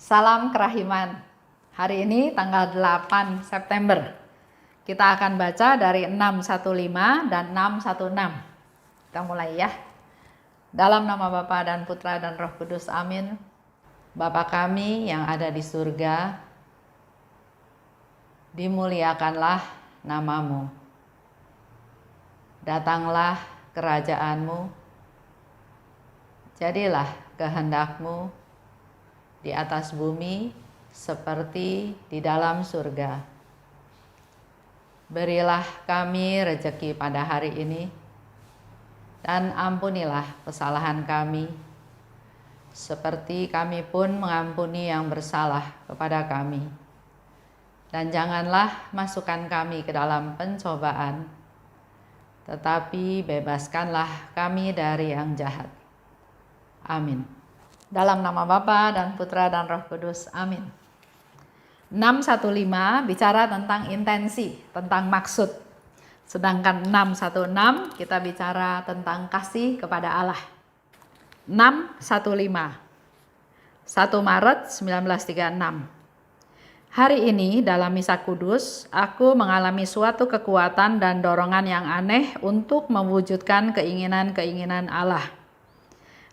Salam kerahiman. Hari ini tanggal 8 September. Kita akan baca dari 615 dan 616. Kita mulai ya. Dalam nama Bapa dan Putra dan Roh Kudus. Amin. Bapa kami yang ada di surga, dimuliakanlah namamu. Datanglah kerajaanmu. Jadilah kehendakmu di atas bumi seperti di dalam surga. Berilah kami rejeki pada hari ini, dan ampunilah kesalahan kami, seperti kami pun mengampuni yang bersalah kepada kami. Dan janganlah masukkan kami ke dalam pencobaan, tetapi bebaskanlah kami dari yang jahat. Amin. Dalam nama Bapa dan Putra dan Roh Kudus. Amin. 615 bicara tentang intensi, tentang maksud. Sedangkan 616 kita bicara tentang kasih kepada Allah. 615 1 Maret 1936. Hari ini dalam Misa Kudus, aku mengalami suatu kekuatan dan dorongan yang aneh untuk mewujudkan keinginan-keinginan Allah.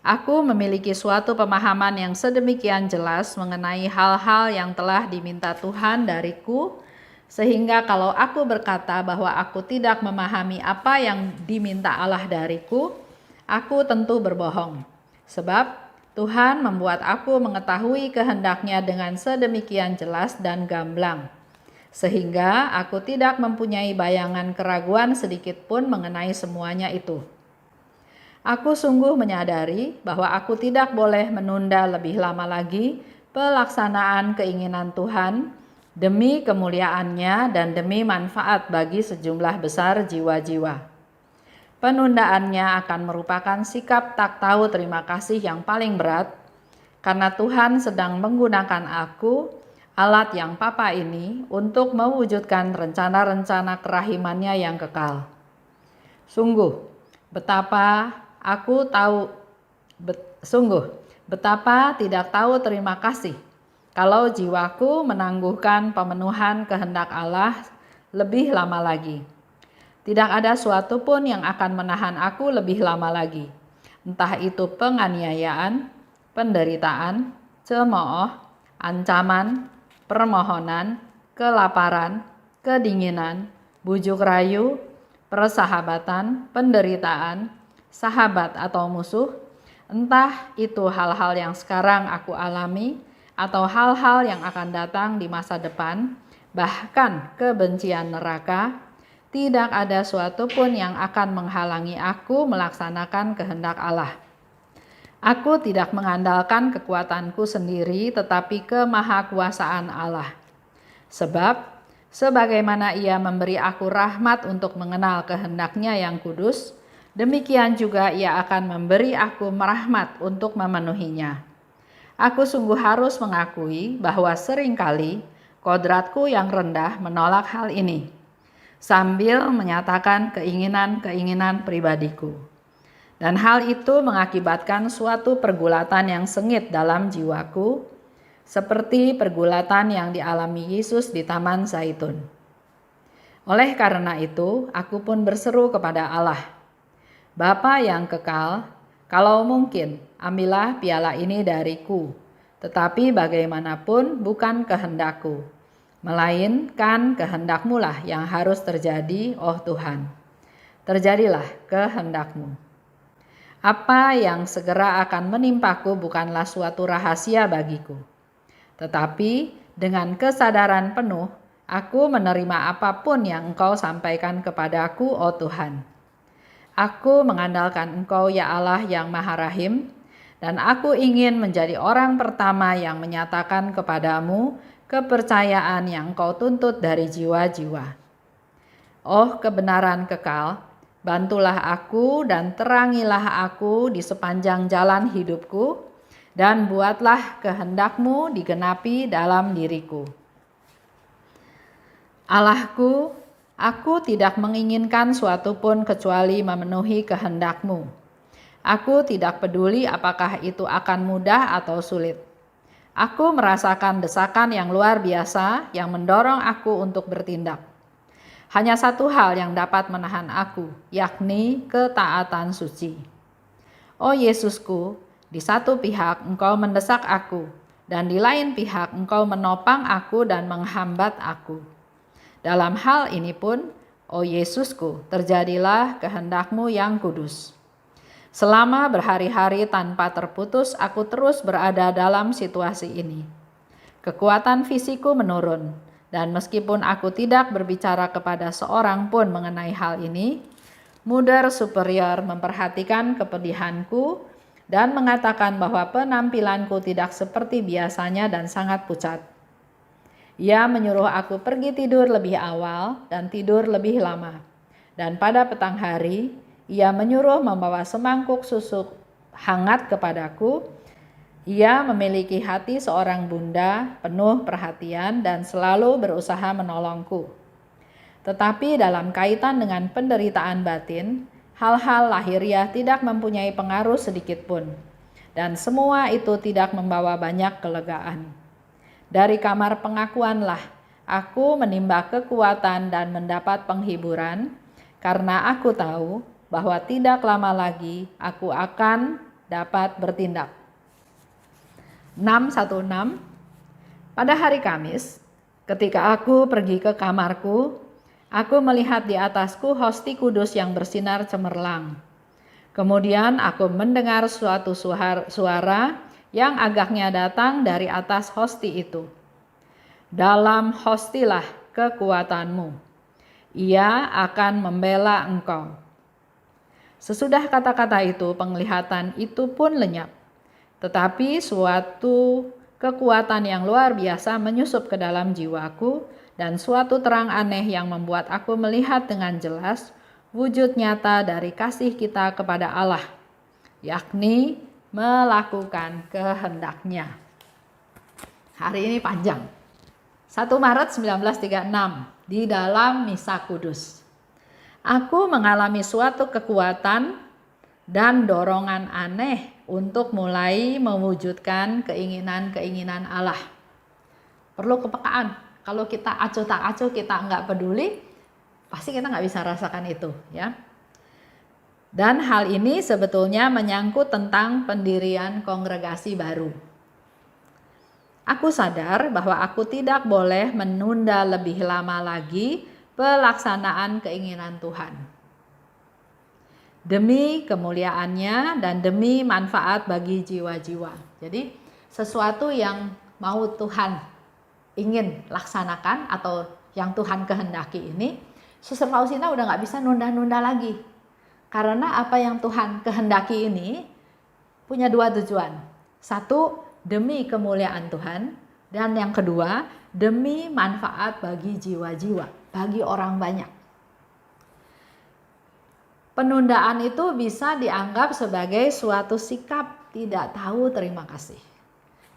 Aku memiliki suatu pemahaman yang sedemikian jelas mengenai hal-hal yang telah diminta Tuhan dariku, sehingga kalau aku berkata bahwa aku tidak memahami apa yang diminta Allah dariku, aku tentu berbohong. Sebab Tuhan membuat aku mengetahui kehendaknya dengan sedemikian jelas dan gamblang, sehingga aku tidak mempunyai bayangan keraguan sedikit pun mengenai semuanya itu. Aku sungguh menyadari bahwa aku tidak boleh menunda lebih lama lagi pelaksanaan keinginan Tuhan demi kemuliaannya dan demi manfaat bagi sejumlah besar jiwa-jiwa. Penundaannya akan merupakan sikap tak tahu terima kasih yang paling berat, karena Tuhan sedang menggunakan aku, alat yang papa ini, untuk mewujudkan rencana-rencana kerahimannya yang kekal. Sungguh, betapa tidak tahu terima kasih kalau jiwaku menangguhkan pemenuhan kehendak Allah lebih lama lagi. Tidak ada suatu pun yang akan menahan aku lebih lama lagi. Entah itu penganiayaan, penderitaan, cemooh, ancaman, permohonan, kelaparan, kedinginan, bujuk rayu, persahabatan, penderitaan, sahabat atau musuh, entah itu hal-hal yang sekarang aku alami atau hal-hal yang akan datang di masa depan, bahkan kebencian neraka, tidak ada suatu pun yang akan menghalangi aku melaksanakan kehendak Allah. Aku tidak mengandalkan kekuatanku sendiri, tetapi kemahakuasaan Allah. Sebab sebagaimana Ia memberi aku rahmat untuk mengenal kehendaknya yang kudus, demikian juga Ia akan memberi aku rahmat untuk memenuhinya. Aku sungguh harus mengakui bahwa seringkali kodratku yang rendah menolak hal ini, sambil menyatakan keinginan-keinginan pribadiku. Dan hal itu mengakibatkan suatu pergulatan yang sengit dalam jiwaku, seperti pergulatan yang dialami Yesus di Taman Zaitun. Oleh karena itu, aku pun berseru kepada Allah, Bapa yang kekal, kalau mungkin, ambillah piala ini dariku, tetapi bagaimanapun bukan kehendakku, melainkan kehendak-Mu lah yang harus terjadi, oh Tuhan. Terjadilah kehendak-Mu. Apa yang segera akan menimpaku bukanlah suatu rahasia bagiku. Tetapi dengan kesadaran penuh, aku menerima apapun yang Engkau sampaikan kepadaku, oh Tuhan. Aku mengandalkan Engkau, ya Allah yang Maha Rahim, dan aku ingin menjadi orang pertama yang menyatakan kepadamu kepercayaan yang Engkau tuntut dari jiwa-jiwa. Oh kebenaran kekal, bantulah aku dan terangilah aku di sepanjang jalan hidupku, dan buatlah kehendak-Mu digenapi dalam diriku. Allahku, aku tidak menginginkan suatu pun kecuali memenuhi kehendak-Mu. Aku tidak peduli apakah itu akan mudah atau sulit. Aku merasakan desakan yang luar biasa yang mendorong aku untuk bertindak. Hanya satu hal yang dapat menahan aku, yakni ketaatan suci. Oh Yesusku, di satu pihak Engkau mendesak aku, dan di lain pihak Engkau menopang aku dan menghambat aku. Dalam hal ini pun, oh Yesusku, terjadilah kehendak-Mu yang kudus. Selama berhari-hari tanpa terputus, aku terus berada dalam situasi ini. Kekuatan fisikku menurun, dan meskipun aku tidak berbicara kepada seorang pun mengenai hal ini, Mother Superior memperhatikan kepedihanku dan mengatakan bahwa penampilanku tidak seperti biasanya dan sangat pucat. Ia menyuruh aku pergi tidur lebih awal dan tidur lebih lama. Dan pada petang hari, ia menyuruh membawa semangkuk susu hangat kepadaku. Ia memiliki hati seorang bunda penuh perhatian dan selalu berusaha menolongku. Tetapi dalam kaitan dengan penderitaan batin, hal-hal lahiriah tidak mempunyai pengaruh sedikit pun. Dan semua itu tidak membawa banyak kelegaan. Dari kamar pengakuanlah aku menimba kekuatan dan mendapat penghiburan, karena aku tahu bahwa tidak lama lagi aku akan dapat bertindak. 616. Pada hari Kamis, ketika aku pergi ke kamarku, aku melihat di atasku hosti kudus yang bersinar cemerlang. Kemudian aku mendengar suatu suara yang agaknya datang dari atas hosti itu. Dalam hostilah kekuatanmu. Ia akan membela engkau. Sesudah kata-kata itu, penglihatan itu pun lenyap. Tetapi suatu kekuatan yang luar biasa menyusup ke dalam jiwaku dan suatu terang aneh yang membuat aku melihat dengan jelas wujud nyata dari kasih kita kepada Allah, yakni melakukan kehendak-Nya. Hari ini panjang. 1 Maret 1936 di dalam Misa Kudus. Aku mengalami suatu kekuatan dan dorongan aneh untuk mulai mewujudkan keinginan-keinginan Allah. Perlu kepekaan. Kalau kita acuh tak acuh, kita nggak peduli, pasti kita nggak bisa rasakan itu, ya. Dan hal ini sebetulnya menyangkut tentang pendirian kongregasi baru. Aku sadar bahwa aku tidak boleh menunda lebih lama lagi pelaksanaan keinginan Tuhan. Demi kemuliaannya dan demi manfaat bagi jiwa-jiwa. Jadi sesuatu yang mau Tuhan ingin laksanakan atau yang Tuhan kehendaki ini, Suster Faustina udah gak bisa nunda-nunda lagi. Karena apa yang Tuhan kehendaki ini punya dua tujuan. Satu, demi kemuliaan Tuhan. Dan yang kedua, demi manfaat bagi jiwa-jiwa, bagi orang banyak. Penundaan itu bisa dianggap sebagai suatu sikap tidak tahu terima kasih.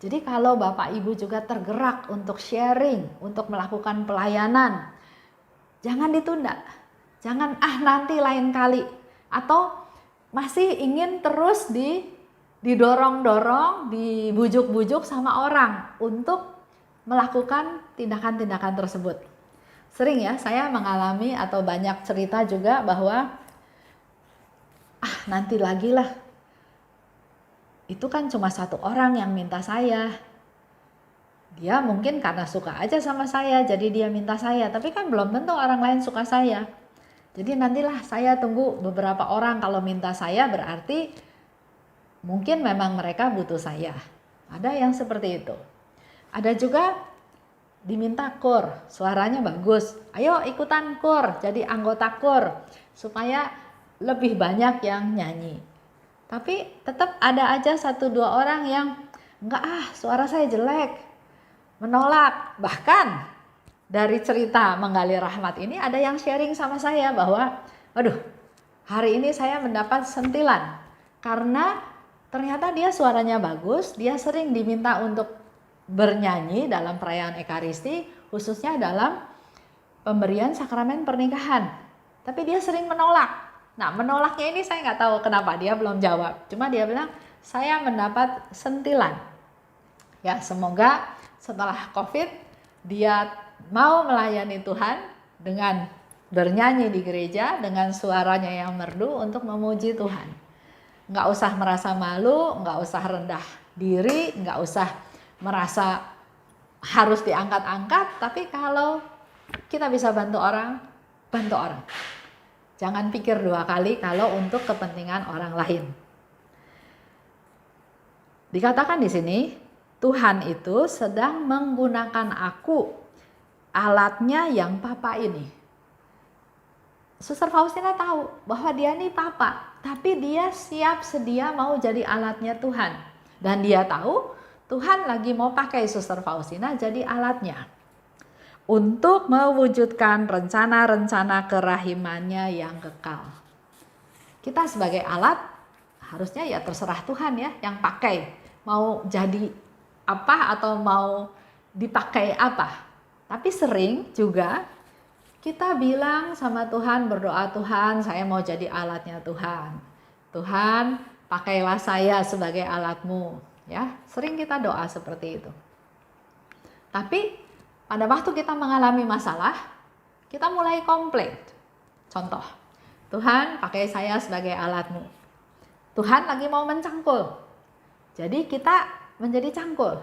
Jadi kalau Bapak Ibu juga tergerak untuk sharing, untuk melakukan pelayanan, jangan ditunda. Jangan nanti lain kali. Atau masih ingin terus didorong-dorong, dibujuk-bujuk sama orang untuk melakukan tindakan-tindakan tersebut. Sering ya saya mengalami atau banyak cerita juga bahwa nanti lagi lah. Itu kan cuma satu orang yang minta saya. Dia mungkin karena suka aja sama saya, jadi dia minta saya. Tapi kan belum tentu orang lain suka saya. Jadi nantilah saya tunggu beberapa orang, kalau minta saya berarti mungkin memang mereka butuh saya. Ada yang seperti itu. Ada juga diminta kur, suaranya bagus. Ayo ikutan kur, jadi anggota kur. Supaya lebih banyak yang nyanyi. Tapi tetap ada aja 1-2 orang yang enggak, suara saya jelek, menolak. Bahkan dari cerita Menggali Rahmat ini ada yang sharing sama saya bahwa, waduh, hari ini saya mendapat sentilan karena ternyata dia suaranya bagus, dia sering diminta untuk bernyanyi dalam perayaan Ekaristi, khususnya dalam pemberian sakramen pernikahan. Tapi dia sering menolak. Nah, menolaknya ini saya nggak tahu kenapa, dia belum jawab. Cuma dia bilang, saya mendapat sentilan. Ya, semoga setelah COVID dia mau melayani Tuhan dengan bernyanyi di gereja dengan suaranya yang merdu untuk memuji Tuhan. Nggak usah merasa malu, nggak usah rendah diri, nggak usah merasa harus diangkat-angkat, tapi kalau kita bisa bantu orang, bantu orang. Jangan pikir dua kali kalau untuk kepentingan orang lain. Dikatakan di sini, Tuhan itu sedang menggunakan aku, alatnya yang papa ini. Suster Faustina tahu bahwa dia ini papa, tapi dia siap sedia mau jadi alatnya Tuhan. Dan dia tahu Tuhan lagi mau pakai Suster Faustina jadi alatnya untuk mewujudkan rencana-rencana kerahimannya yang kekal. Kita sebagai alat harusnya ya terserah Tuhan ya yang pakai, mau jadi apa atau mau dipakai apa. Tapi sering juga kita bilang sama Tuhan, berdoa, Tuhan saya mau jadi alatnya Tuhan. Tuhan pakailah saya sebagai alatmu. Ya, sering kita doa seperti itu. Tapi pada waktu kita mengalami masalah, kita mulai komplain. Contoh, Tuhan pakai saya sebagai alatmu. Tuhan lagi mau mencangkul. Jadi kita menjadi cangkul.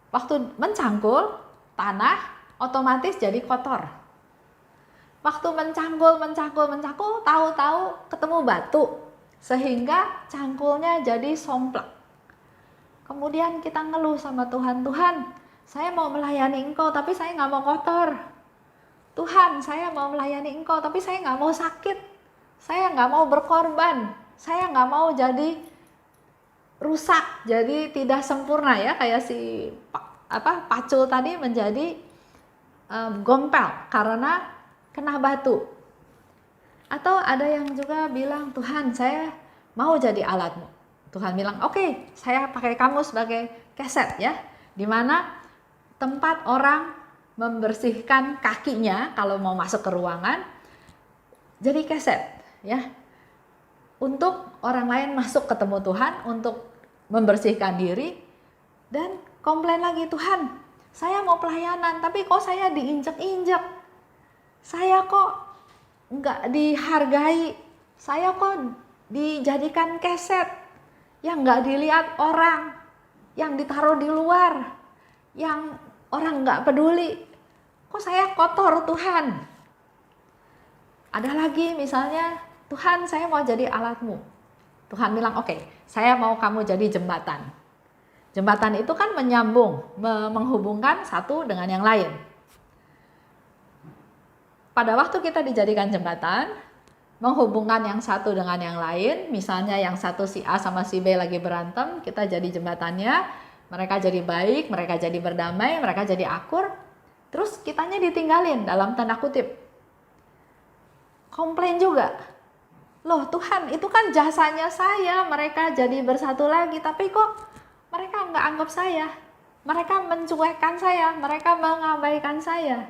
Waktu mencangkul, tanah otomatis jadi kotor. Waktu mencangkul, tahu-tahu ketemu batu. Sehingga cangkulnya jadi somplak. Kemudian kita ngeluh sama Tuhan, Tuhan saya mau melayani Engkau tapi saya nggak mau kotor. Tuhan saya mau melayani Engkau tapi saya nggak mau sakit. Saya nggak mau berkorban. Saya nggak mau jadi rusak, jadi tidak sempurna ya, kayak si pacul tadi menjadi gompel karena kena batu. Atau ada yang juga bilang, Tuhan saya mau jadi alatmu. Tuhan bilang, oke, saya pakai kamu sebagai keset ya, dimana tempat orang membersihkan kakinya kalau mau masuk ke ruangan, jadi keset ya, untuk orang lain masuk ketemu Tuhan untuk membersihkan diri. Dan komplain lagi, Tuhan saya mau pelayanan tapi kok saya diinjek-injek, saya kok nggak dihargai, saya kok dijadikan keset yang nggak dilihat orang, yang ditaruh di luar, yang orang nggak peduli, kok saya kotor Tuhan. Ada lagi misalnya, Tuhan saya mau jadi alatmu. Tuhan bilang, oke, saya mau kamu jadi jembatan. Jembatan itu kan menyambung, menghubungkan satu dengan yang lain. Pada waktu kita dijadikan jembatan, menghubungkan yang satu dengan yang lain, misalnya yang satu si A sama si B lagi berantem, kita jadi jembatannya, mereka jadi baik, mereka jadi berdamai, mereka jadi akur, terus kitanya ditinggalin dalam tanda kutip. Komplain juga. Loh Tuhan, itu kan jasanya saya, mereka jadi bersatu lagi, tapi kok mereka nggak anggap saya, mereka mencuekkan saya, mereka mengabaikan saya.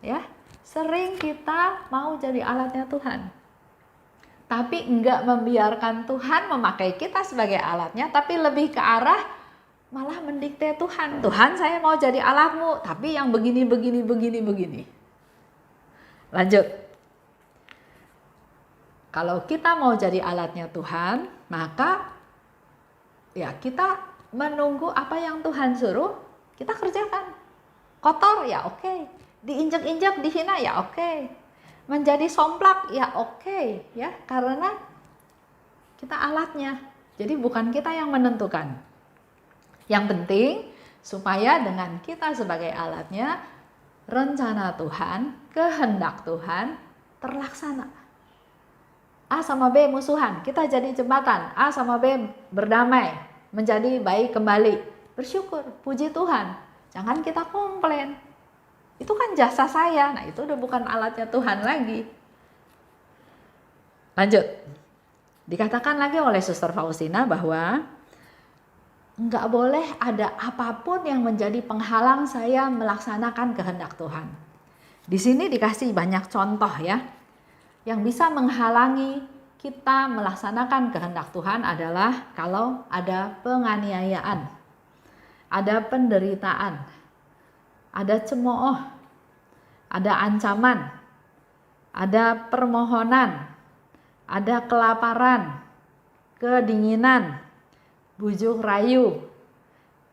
Ya, sering kita mau jadi alatnya Tuhan, tapi nggak membiarkan Tuhan memakai kita sebagai alatnya, tapi lebih ke arah malah mendikte Tuhan. Tuhan saya mau jadi alatmu, tapi yang begini. Lanjut. Kalau kita mau jadi alatnya Tuhan, maka ya kita menunggu apa yang Tuhan suruh, kita kerjakan. Kotor ya oke, diinjak-injak, dihina ya oke, menjadi somplak ya oke, ya karena kita alatnya. Jadi bukan kita yang menentukan. Yang penting supaya dengan kita sebagai alatnya, rencana Tuhan, kehendak Tuhan terlaksana. A sama B musuhan, kita jadi jembatan. A sama B berdamai, menjadi baik kembali. Bersyukur, puji Tuhan. Jangan kita komplain. Itu kan jasa saya. Nah, itu udah bukan alatnya Tuhan lagi. Lanjut. Dikatakan lagi oleh Suster Faustina bahwa nggak boleh ada apapun yang menjadi penghalang saya melaksanakan kehendak Tuhan. Di sini dikasih banyak contoh ya. Yang bisa menghalangi kita melaksanakan kehendak Tuhan adalah kalau ada penganiayaan. ada penderitaan, ada cemooh, ada ancaman, ada permohonan, ada kelaparan, kedinginan, bujuk rayu,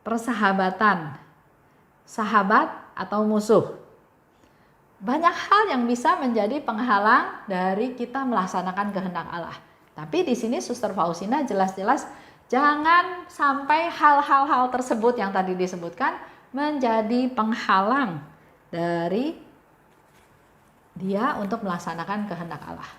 persahabatan, sahabat atau musuh. Banyak hal yang bisa menjadi penghalang dari kita melaksanakan kehendak Allah. Tapi di sini Suster Faustina jelas-jelas jangan sampai hal-hal tersebut yang tadi disebutkan menjadi penghalang dari dia untuk melaksanakan kehendak Allah.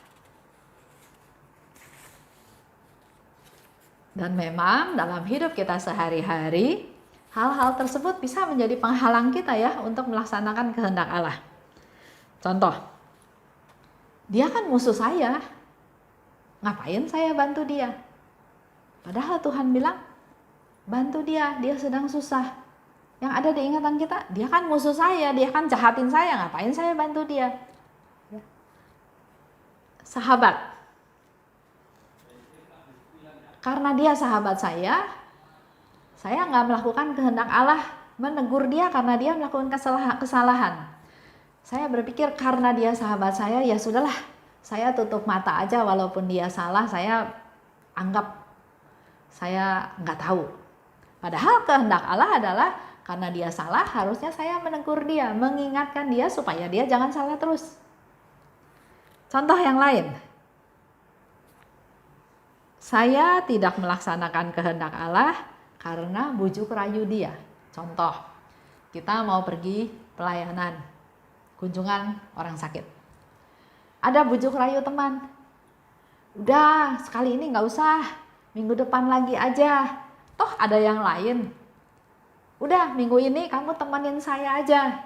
Dan memang dalam hidup kita sehari-hari, hal-hal tersebut bisa menjadi penghalang kita ya untuk melaksanakan kehendak Allah. Contoh, dia kan musuh saya, ngapain saya bantu dia? Padahal Tuhan bilang, bantu dia sedang susah. Yang ada di ingatan kita, dia kan musuh saya, dia kan jahatin saya, ngapain saya bantu dia? Sahabat, karena dia sahabat saya nggak melakukan kehendak Allah, menegur dia karena dia melakukan kesalahan. Saya berpikir karena dia sahabat saya, ya sudahlah, saya tutup mata aja walaupun dia salah, saya anggap saya nggak tahu. Padahal kehendak Allah adalah karena dia salah, harusnya saya menegur dia, mengingatkan dia supaya dia jangan salah terus. Contoh yang lain, saya tidak melaksanakan kehendak Allah karena bujuk rayu dia. Contoh, kita mau pergi pelayanan, kunjungan orang sakit. Ada bujuk rayu teman, udah sekali ini nggak usah, minggu depan lagi aja, toh ada yang lain. Udah minggu ini kamu temenin saya aja,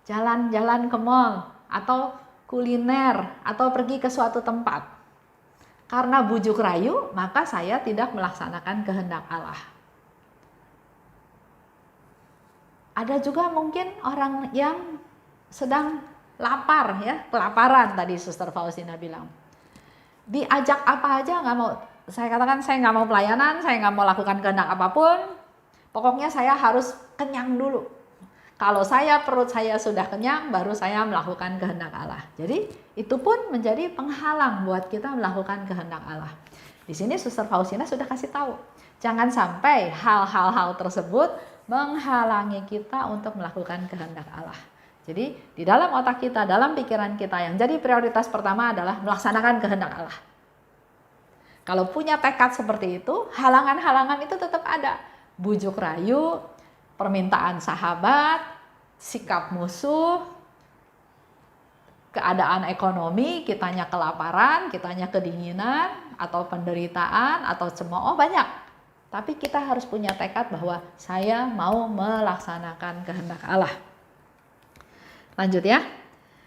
jalan-jalan ke mall, atau kuliner, atau pergi ke suatu tempat. Karena bujuk rayu, maka saya tidak melaksanakan kehendak Allah. Ada juga mungkin orang yang sedang lapar ya, kelaparan tadi Suster Faustina bilang. Diajak apa aja nggak mau. Saya katakan saya nggak mau pelayanan, saya nggak mau lakukan kehendak apapun. Pokoknya saya harus kenyang dulu. Kalau perut saya sudah kenyang, baru saya melakukan kehendak Allah. Jadi itu pun menjadi penghalang buat kita melakukan kehendak Allah. Di sini Suster Faustina sudah kasih tahu, jangan sampai hal-hal tersebut menghalangi kita untuk melakukan kehendak Allah. Jadi di dalam otak kita, dalam pikiran kita, yang jadi prioritas pertama adalah melaksanakan kehendak Allah. Kalau punya tekad seperti itu, halangan-halangan itu tetap ada. Bujuk rayu, permintaan sahabat, sikap musuh, keadaan ekonomi, kitanya kelaparan, kitanya kedinginan, atau penderitaan, atau cemooh, banyak. Tapi kita harus punya tekad bahwa saya mau melaksanakan kehendak Allah. Lanjut ya.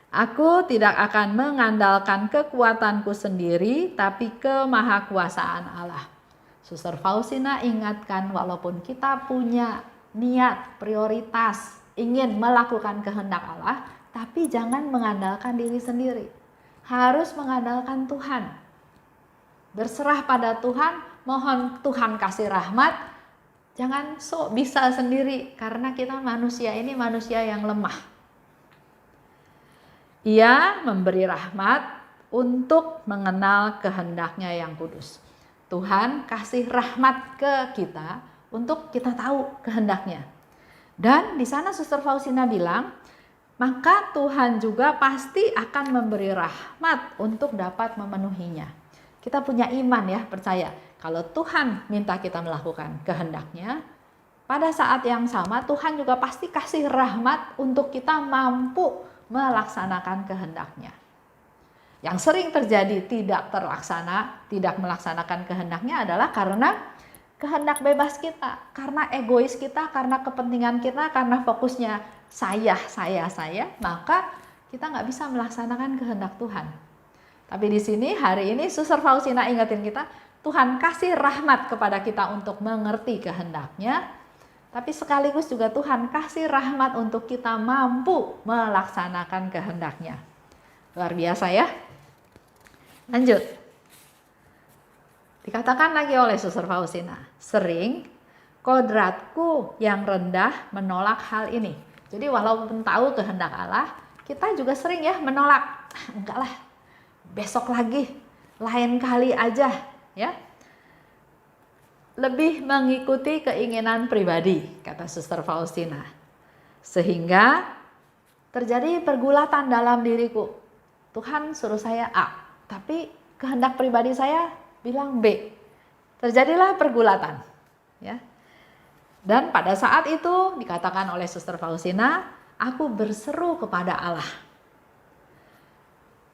Aku tidak akan mengandalkan kekuatanku sendiri, tapi kemahakuasaan Allah. Suster Faustina ingatkan, walaupun kita punya niat, prioritas, ingin melakukan kehendak Allah, tapi jangan mengandalkan diri sendiri. Harus mengandalkan Tuhan. Berserah pada Tuhan, mohon Tuhan kasih rahmat. Jangan bisa sendiri, karena kita manusia ini manusia yang lemah. Ia memberi rahmat untuk mengenal kehendaknya yang kudus. Tuhan kasih rahmat ke kita untuk kita tahu kehendaknya. Dan di sana Suster Faustina bilang, maka Tuhan juga pasti akan memberi rahmat untuk dapat memenuhinya. Kita punya iman ya, percaya. Kalau Tuhan minta kita melakukan kehendaknya, pada saat yang sama Tuhan juga pasti kasih rahmat untuk kita mampu melaksanakan kehendaknya. Yang sering terjadi tidak terlaksana, tidak melaksanakan kehendaknya adalah karena kehendak bebas kita, karena egois kita, karena kepentingan kita, karena fokusnya saya, maka kita nggak bisa melaksanakan kehendak Tuhan. Tapi di sini hari ini Suster Faustina ingetin kita, Tuhan kasih rahmat kepada kita untuk mengerti kehendaknya, tapi sekaligus juga Tuhan kasih rahmat untuk kita mampu melaksanakan kehendaknya. Luar biasa ya. Lanjut. Dikatakan lagi oleh Suster Faustina, sering Kodratku yang rendah menolak hal ini. Jadi walaupun tahu kehendak Allah, kita juga sering ya menolak. Enggak lah, besok lagi, lain kali aja, ya. Lebih mengikuti keinginan pribadi, kata Suster Faustina. Sehingga terjadi pergulatan dalam diriku. Tuhan suruh saya A, tapi kehendak pribadi saya bilang B. Terjadilah pergulatan, ya. Dan pada saat itu dikatakan oleh Suster Faustina, aku berseru kepada Allah.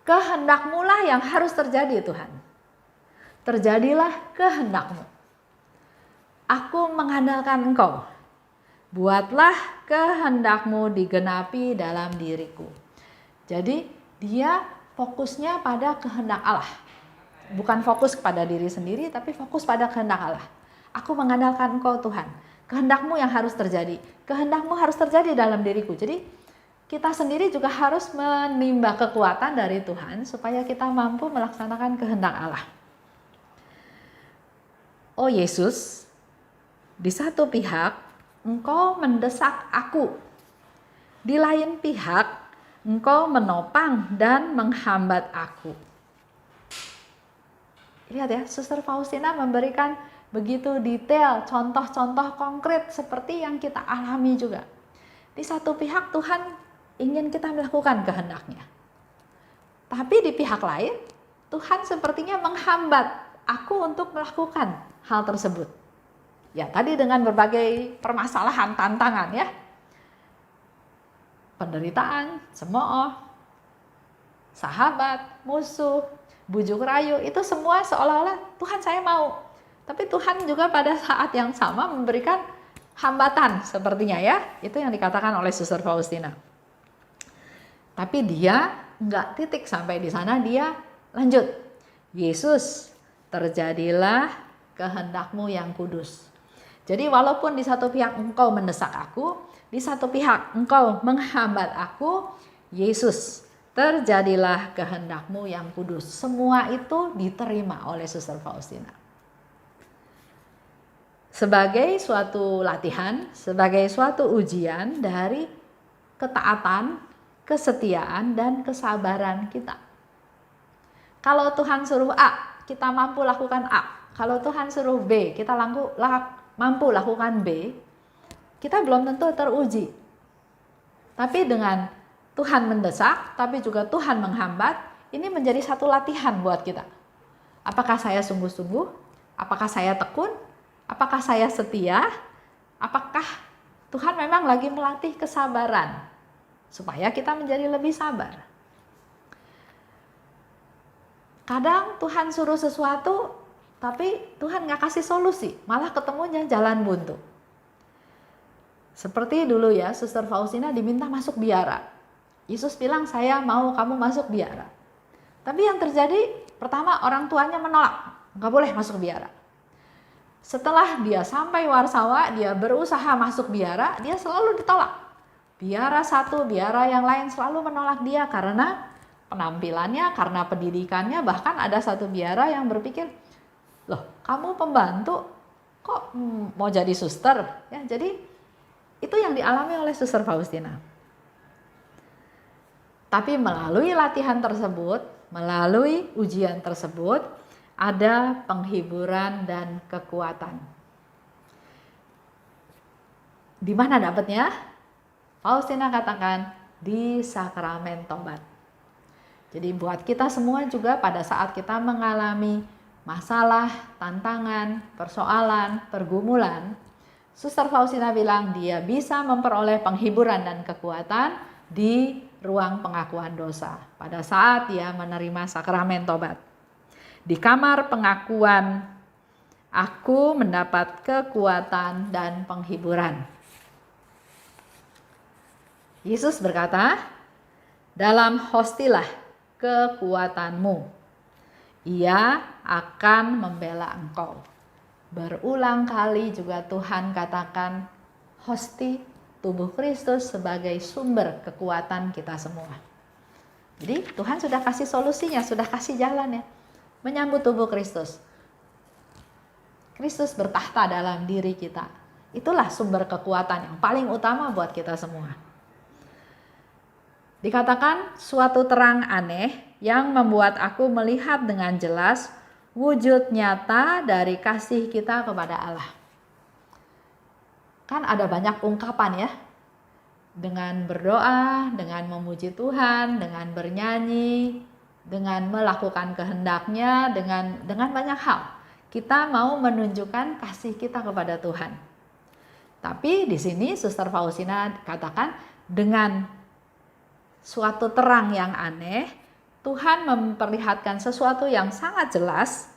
Kehendak-Mu lah yang harus terjadi, Tuhan. Terjadilah kehendak-Mu. Aku mengandalkan Engkau. Buatlah kehendak-Mu digenapi dalam diriku. Jadi dia fokusnya pada kehendak Allah. Bukan fokus kepada diri sendiri, tapi fokus pada kehendak Allah. Aku mengandalkan Engkau, Tuhan. Kehendak-Mu yang harus terjadi. Kehendak-Mu harus terjadi dalam diriku. Jadi kita sendiri juga harus menimba kekuatan dari Tuhan supaya kita mampu melaksanakan kehendak Allah. Oh Yesus, di satu pihak Engkau mendesak aku. Di lain pihak Engkau menopang dan menghambat aku. Lihat ya, Suster Faustina memberikan begitu detail, contoh-contoh konkret seperti yang kita alami juga. Di satu pihak Tuhan ingin kita melakukan kehendak-Nya. Tapi di pihak lain, Tuhan sepertinya menghambat aku untuk melakukan hal tersebut. Ya, tadi dengan berbagai permasalahan, tantangan ya. Penderitaan, cemooh, sahabat, musuh, bujuk rayu, itu semua seolah-olah Tuhan saya mau. Tapi Tuhan juga pada saat yang sama memberikan hambatan sepertinya ya. Itu yang dikatakan oleh Suster Faustina. Tapi dia enggak titik sampai di sana, dia lanjut. Yesus, terjadilah kehendak-Mu yang kudus. Jadi walaupun di satu pihak Engkau mendesak aku, di satu pihak Engkau menghambat aku, Yesus, terjadilah kehendak-Mu yang kudus. Semua itu diterima oleh Suster Faustina. Sebagai suatu latihan, sebagai suatu ujian dari ketaatan, kesetiaan, dan kesabaran kita. Kalau Tuhan suruh A, kita mampu lakukan A. Kalau Tuhan suruh B, kita mampu lakukan B. Kita belum tentu teruji. Tapi dengan Tuhan mendesak, tapi juga Tuhan menghambat, ini menjadi satu latihan buat kita. Apakah saya sungguh-sungguh? Apakah saya tekun? Apakah saya setia? Apakah Tuhan memang lagi melatih kesabaran supaya kita menjadi lebih sabar? Kadang Tuhan suruh sesuatu, tapi Tuhan nggak kasih solusi, malah ketemunya jalan buntu. Seperti dulu ya, Suster Faustina diminta masuk biara. Yesus bilang, saya mau kamu masuk biara. Tapi yang terjadi, pertama orang tuanya menolak, nggak boleh masuk biara. Setelah dia sampai Warsawa, dia berusaha masuk biara, dia selalu ditolak. Biara satu, biara yang lain selalu menolak dia karena penampilannya, karena pendidikannya. Bahkan ada satu biara yang berpikir, loh kamu pembantu, kok mau jadi suster? Ya, jadi itu yang dialami oleh Suster Faustina. Tapi melalui latihan tersebut, melalui ujian tersebut, ada penghiburan dan kekuatan. Di mana dapatnya? Faustina katakan di sakramen tobat. Jadi buat kita semua juga pada saat kita mengalami masalah, tantangan, persoalan, pergumulan, Suster Faustina bilang dia bisa memperoleh penghiburan dan kekuatan di ruang pengakuan dosa pada saat dia menerima sakramen tobat. Di kamar pengakuan, aku mendapat kekuatan dan penghiburan. Yesus berkata, dalam hostilah kekuatanmu, Ia akan membela engkau. Berulang kali juga Tuhan katakan hosti tubuh Kristus sebagai sumber kekuatan kita semua. Jadi Tuhan sudah kasih solusinya, sudah kasih jalannya. Menyambut tubuh Kristus. Kristus bertahta dalam diri kita. Itulah sumber kekuatan yang paling utama buat kita semua. Dikatakan suatu terang aneh yang membuat aku melihat dengan jelas wujud nyata dari kasih kita kepada Allah. Kan ada banyak ungkapan ya, dengan berdoa, dengan memuji Tuhan, dengan bernyanyi, dengan melakukan kehendaknya, dengan banyak hal. Kita mau menunjukkan kasih kita kepada Tuhan. Tapi di sini Suster Faustina katakan dengan suatu terang yang aneh, Tuhan memperlihatkan sesuatu yang sangat jelas.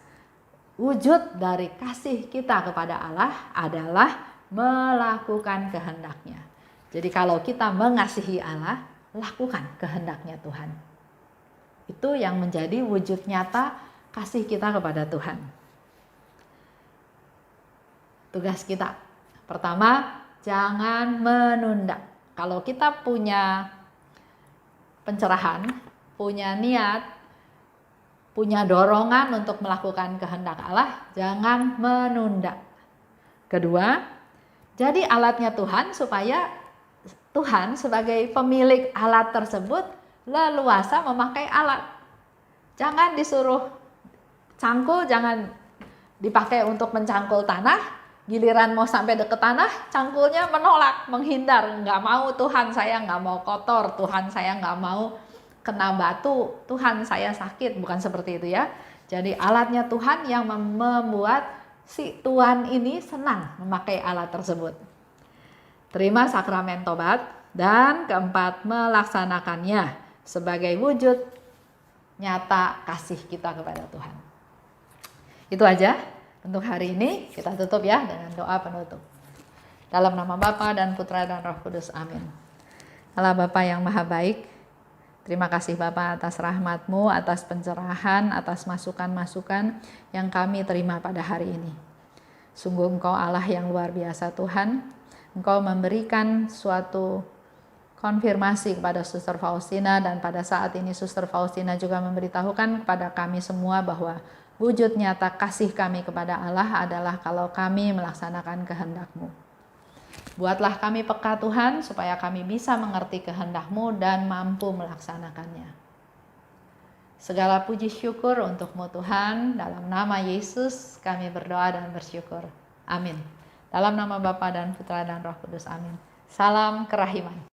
Wujud dari kasih kita kepada Allah adalah melakukan kehendaknya. Jadi kalau kita mengasihi Allah, lakukan kehendaknya Tuhan. Itu yang menjadi wujud nyata kasih kita kepada Tuhan. Tugas kita pertama, jangan menunda. Kalau kita punya pencerahan, punya niat, punya dorongan untuk melakukan kehendak Allah, jangan menunda. Kedua, jadi alatnya Tuhan supaya Tuhan sebagai pemilik alat tersebut leluasa memakai alat. Jangan disuruh cangkul, jangan dipakai untuk mencangkul tanah. Giliran mau sampai deket tanah, cangkulnya menolak, menghindar. Nggak mau, Tuhan saya nggak mau kotor, Tuhan saya nggak mau kena batu, Tuhan saya sakit. Bukan seperti itu ya. Jadi alatnya Tuhan yang membuat si Tuhan ini senang memakai alat tersebut. Terima sakramen tobat. Dan keempat, melaksanakannya sebagai wujud nyata kasih kita kepada Tuhan. Itu aja untuk hari ini. Kita tutup ya dengan doa penutup. Dalam nama Bapa dan Putra dan Roh Kudus. Amin. Allah Bapa yang Maha Baik, terima kasih Bapa atas rahmat-Mu, atas pencerahan, atas masukan-masukan yang kami terima pada hari ini. Sungguh Engkau Allah yang luar biasa Tuhan. Engkau memberikan suatu konfirmasi kepada Suster Faustina, dan pada saat ini Suster Faustina juga memberitahukan kepada kami semua bahwa wujud nyata kasih kami kepada Allah adalah kalau kami melaksanakan kehendak-Mu. Buatlah kami peka Tuhan supaya kami bisa mengerti kehendak-Mu dan mampu melaksanakannya. Segala puji syukur untuk-Mu Tuhan, dalam nama Yesus kami berdoa dan bersyukur. Amin. Dalam nama Bapa dan Putra dan Roh Kudus. Amin. Salam kerahiman.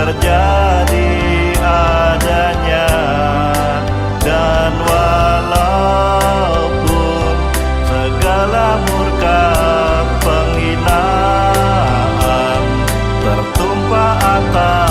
terjadi adanya. Dan walaupun segala murka penghinaan tertumpah atas